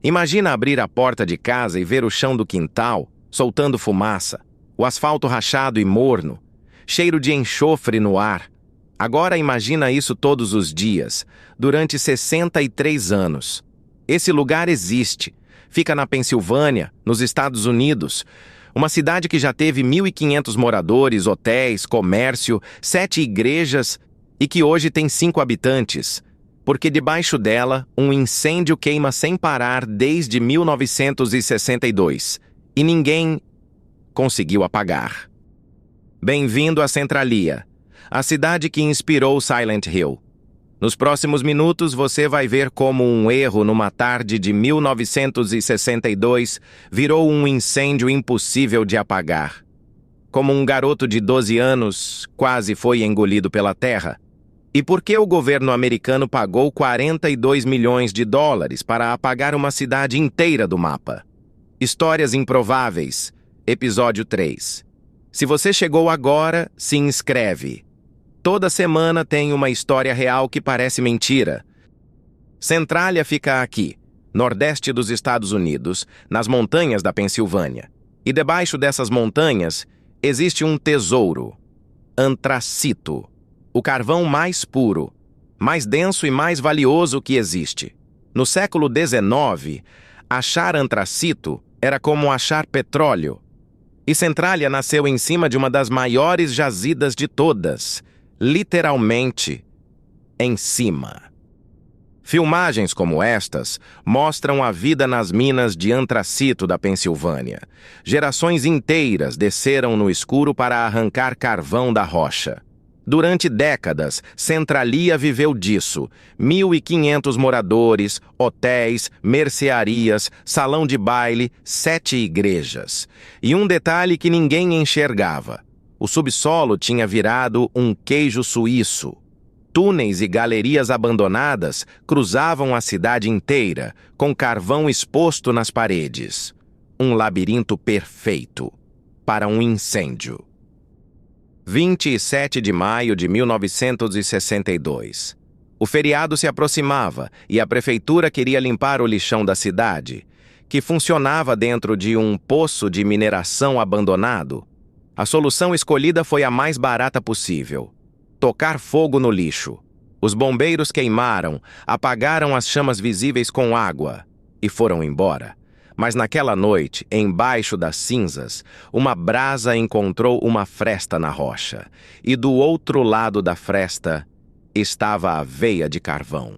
Imagina abrir a porta de casa e ver o chão do quintal soltando fumaça, o asfalto rachado e morno, cheiro de enxofre no ar. Agora imagina isso todos os dias, durante 63 anos. Esse lugar existe. Fica na Pensilvânia, nos Estados Unidos. Uma cidade que já teve 1.500 moradores, hotéis, comércio, 7 igrejas e que hoje tem 5 habitantes. Porque debaixo dela, um incêndio queima sem parar desde 1962. E ninguém conseguiu apagar. Bem-vindo a Centralia, a cidade que inspirou Silent Hill. Nos próximos minutos você vai ver como um erro numa tarde de 1962 virou um incêndio impossível de apagar. Como um garoto de 12 anos quase foi engolido pela terra. E por que o governo americano pagou 42 milhões de dólares para apagar uma cidade inteira do mapa? Histórias Improváveis, Episódio 3. Se você chegou agora, se inscreve. Toda semana tem uma história real que parece mentira. Centralia fica aqui, nordeste dos Estados Unidos, nas montanhas da Pensilvânia. E debaixo dessas montanhas existe um tesouro. Antracito. O carvão mais puro, mais denso e mais valioso que existe. No século XIX, achar antracito era como achar petróleo. E Centralia nasceu em cima de uma das maiores jazidas de todas, literalmente, em cima. Filmagens como estas mostram a vida nas minas de antracito da Pensilvânia. Gerações inteiras desceram no escuro para arrancar carvão da rocha. Durante décadas, Centralia viveu disso. 1.500 moradores, hotéis, mercearias, salão de baile, 7 igrejas. E um detalhe que ninguém enxergava. O subsolo tinha virado um queijo suíço. Túneis e galerias abandonadas cruzavam a cidade inteira, com carvão exposto nas paredes. Um labirinto perfeito para um incêndio. 27 de maio de 1962. O feriado se aproximava e a prefeitura queria limpar o lixão da cidade, que funcionava dentro de um poço de mineração abandonado. A solução escolhida foi a mais barata possível: tocar fogo no lixo. Os bombeiros queimaram, apagaram as chamas visíveis com água e foram embora. Mas naquela noite, embaixo das cinzas, uma brasa encontrou uma fresta na rocha, e do outro lado da fresta estava a veia de carvão.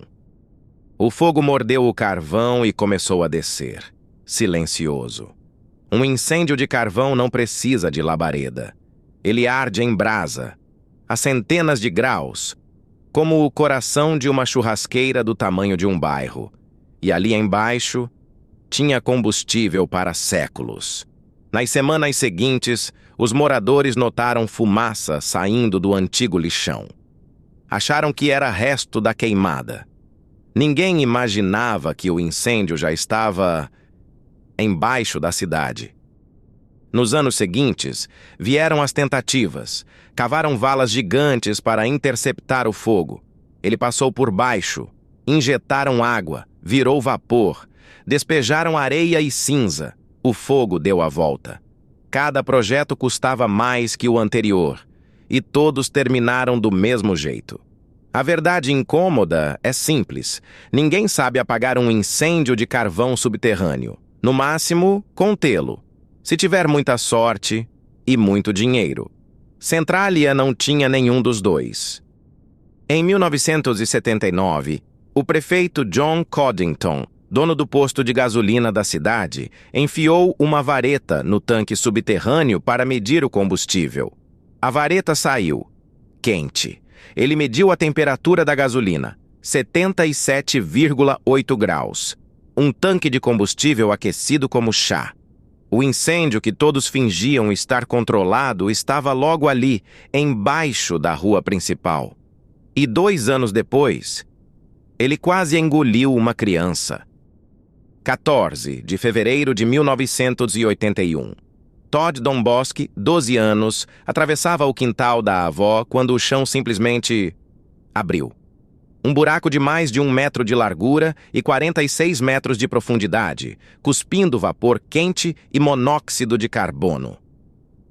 O fogo mordeu o carvão e começou a descer, silencioso. Um incêndio de carvão não precisa de labareda. Ele arde em brasa, a centenas de graus, como o coração de uma churrasqueira do tamanho de um bairro. E ali embaixo tinha combustível para séculos. Nas semanas seguintes, os moradores notaram fumaça saindo do antigo lixão. Acharam que era resto da queimada. Ninguém imaginava que o incêndio já estava embaixo da cidade. Nos anos seguintes, vieram as tentativas. Cavaram valas gigantes para interceptar o fogo. Ele passou por baixo. Injetaram água, virou vapor. Despejaram areia e cinza. O fogo deu a volta. Cada projeto custava mais que o anterior, e todos terminaram do mesmo jeito. A verdade incômoda é simples. Ninguém sabe apagar um incêndio de carvão subterrâneo. No máximo, contê-lo, se tiver muita sorte e muito dinheiro. Centralia não tinha nenhum dos dois. Em 1979, o prefeito John Coddington, dono do posto de gasolina da cidade, enfiou uma vareta no tanque subterrâneo para medir o combustível. A vareta saiu quente. Ele mediu a temperatura da gasolina, 77,8 graus. Um tanque de combustível aquecido como chá. O incêndio que todos fingiam estar controlado estava logo ali, embaixo da rua principal. E 2 anos depois, ele quase engoliu uma criança. 14 de fevereiro de 1981. Todd Domboski, 12 anos, atravessava o quintal da avó quando o chão simplesmente abriu. Um buraco de mais de 1 metro de largura e 46 metros de profundidade, cuspindo vapor quente e monóxido de carbono.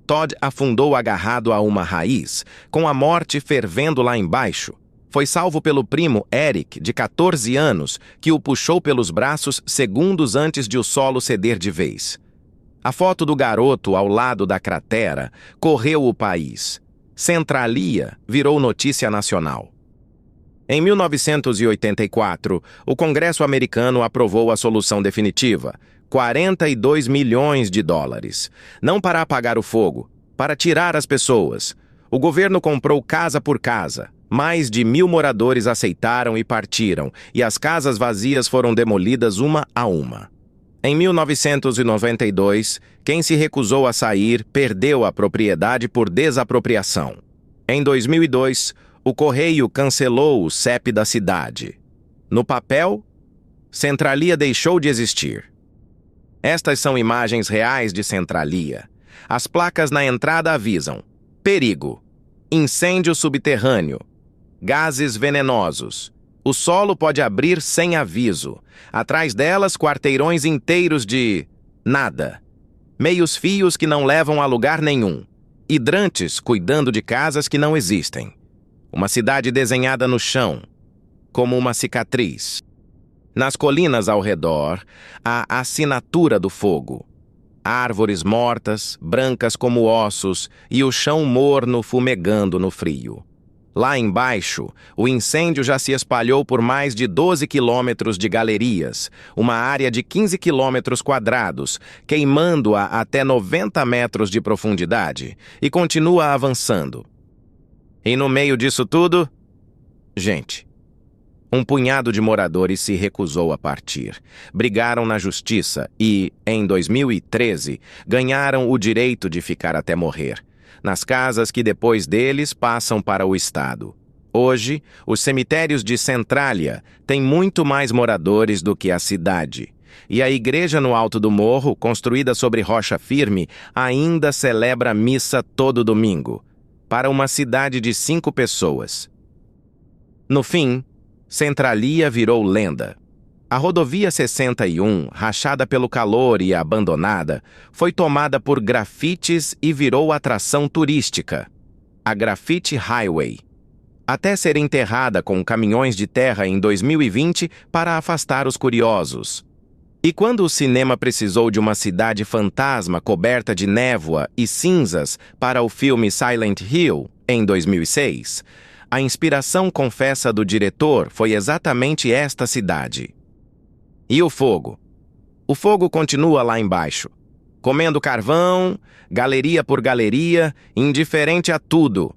Todd afundou agarrado a uma raiz, com a morte fervendo lá embaixo. Foi salvo pelo primo Eric, de 14 anos, que o puxou pelos braços segundos antes de o solo ceder de vez. A foto do garoto ao lado da cratera correu o país. Centralia virou notícia nacional. Em 1984, o Congresso americano aprovou a solução definitiva, 42 milhões de dólares. Não para apagar o fogo, para tirar as pessoas. O governo comprou casa por casa. Mais de 1.000 moradores aceitaram e partiram, e as casas vazias foram demolidas uma a uma. Em 1992, quem se recusou a sair perdeu a propriedade por desapropriação. Em 2002, o Correio cancelou o CEP da cidade. No papel, Centralia deixou de existir. Estas são imagens reais de Centralia. As placas na entrada avisam: perigo, incêndio subterrâneo, gases venenosos. O solo pode abrir sem aviso. Atrás delas, quarteirões inteiros de nada. Meios fios que não levam a lugar nenhum. Hidrantes cuidando de casas que não existem. Uma cidade desenhada no chão, como uma cicatriz. Nas colinas ao redor, a assinatura do fogo. Árvores mortas, brancas como ossos, e o chão morno fumegando no frio. Lá embaixo, o incêndio já se espalhou por mais de 12 quilômetros de galerias, uma área de 15 quilômetros quadrados, queimando-a até 90 metros de profundidade, e continua avançando. E no meio disso tudo, gente. Um punhado de moradores se recusou a partir. Brigaram na justiça e, em 2013, ganharam o direito de ficar até morrer, nas casas que depois deles passam para o Estado. Hoje, os cemitérios de Centralia têm muito mais moradores do que a cidade. E a igreja no alto do morro, construída sobre rocha firme, ainda celebra missa todo domingo, para uma cidade de 5 pessoas. No fim, Centralia virou lenda. A rodovia 61, rachada pelo calor e abandonada, foi tomada por grafites e virou atração turística, a Graffiti Highway, até ser enterrada com caminhões de terra em 2020 para afastar os curiosos. E quando o cinema precisou de uma cidade fantasma coberta de névoa e cinzas para o filme Silent Hill, em 2006, a inspiração confessa do diretor foi exatamente esta cidade. E o fogo? O fogo continua lá embaixo, comendo carvão, galeria por galeria, indiferente a tudo.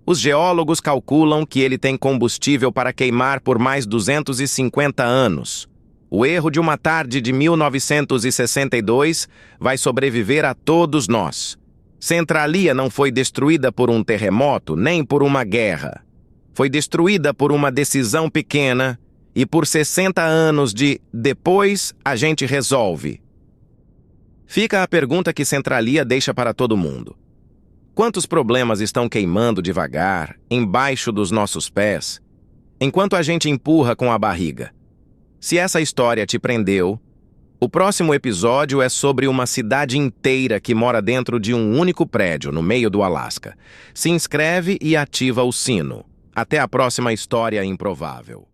Os geólogos calculam que ele tem combustível para queimar por mais 250 anos. O erro de uma tarde de 1962 vai sobreviver a todos nós. Centralia não foi destruída por um terremoto nem por uma guerra. Foi destruída por uma decisão pequena e por 60 anos de depois a gente resolve. Fica a pergunta que Centralia deixa para todo mundo. Quantos problemas estão queimando devagar, embaixo dos nossos pés, enquanto a gente empurra com a barriga? Se essa história te prendeu, o próximo episódio é sobre uma cidade inteira que mora dentro de um único prédio no meio do Alasca. Se inscreve e ativa o sino. Até a próxima história improvável.